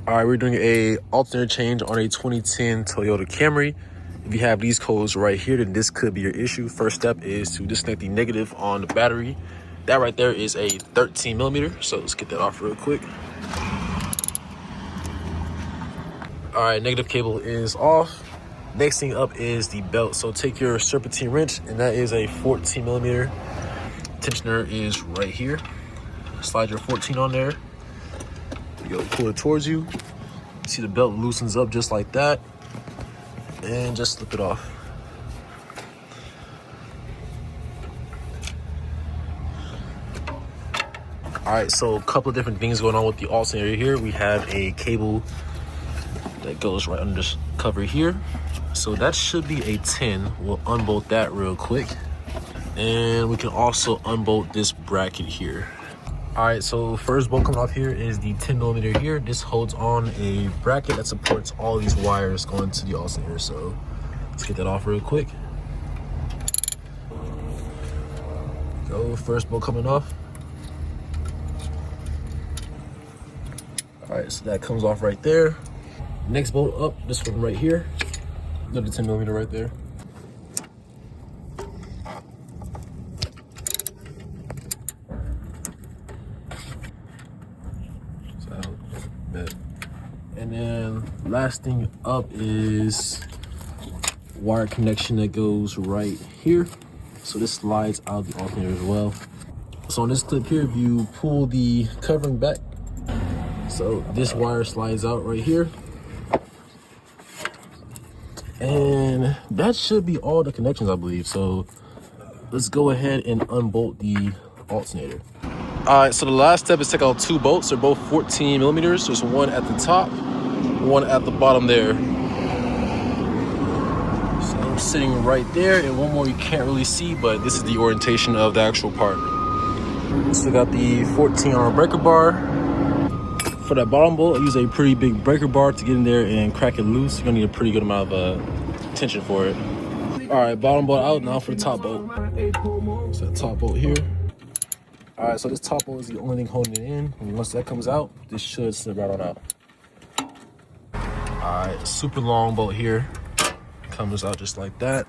All right, we're doing a alternator change on a 2010 Toyota Camry. If you have these codes right here, then this could be your issue. First step is to disconnect the negative on the battery. That right there is a 13 millimeter. So let's get that off real quick. All right, negative cable is off. Next thing up is the belt. So take your serpentine wrench, and that is a 14 millimeter. Tensioner is right here. Slide your 14 on there. You go, pull it towards you. See the belt loosens up just like that, and just slip it off. All right, so a couple of different things going on with the alternator here. We have a cable that goes right under this cover here. So that should be a 10. We'll unbolt that real quick. And we can also unbolt this bracket here. All right, so first bolt coming off here is the 10 millimeter here. This holds on a bracket that supports all these wires going to the alternator. So let's get that off real quick. Go, first bolt coming off. All right, so that comes off right there. Next bolt up, this one right here. Another 10 millimeter right there. And then last thing up is wire connection that goes right here. So this slides out the alternator as well. So on this clip here, if you pull the covering back, so this wire slides out right here. And that should be all the connections, I believe. So let's go ahead and unbolt the alternator. All right, so the last step is take out two bolts. They're both 14 millimeters. There's one at the top, one at the bottom there. So sitting right there, and one more you can't really see, but this is the orientation of the actual part. So we got the 14 on our breaker bar. For that bottom bolt, I use a pretty big breaker bar to get in there and crack it loose. You're gonna need a pretty good amount of tension for it. All right, bottom bolt out. Now for the top bolt. So that top bolt here. All right, so this top bolt is the only thing holding it in. And once that comes out, this should slip right on out. All right, super long bolt here. Comes out just like that.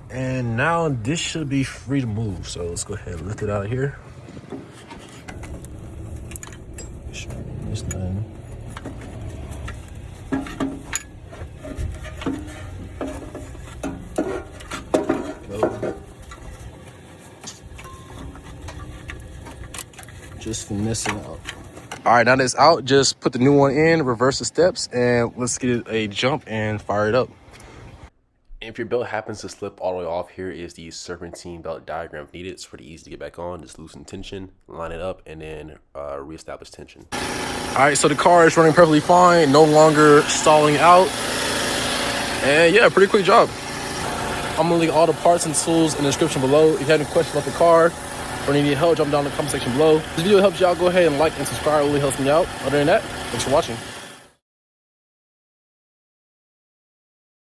And now this should be free to move. So let's go ahead and lift it out of here. This thing. Just finesse it out. All right, now that it's out, just put the new one in, reverse the steps, and let's get a jump and fire it up. If your belt happens to slip all the way off, here is the serpentine belt diagram if needed. It's pretty easy to get back on. Just loosen tension, line it up, and then reestablish tension. All right, so the car is running perfectly fine, no longer stalling out. And yeah, pretty quick job. I'm gonna leave all the parts and tools in the description below. If you have any questions about the car or need help, drop down in the comment section below. If this video helps you out, go ahead and like and subscribe. It really helps me out. Other than that, thanks for watching.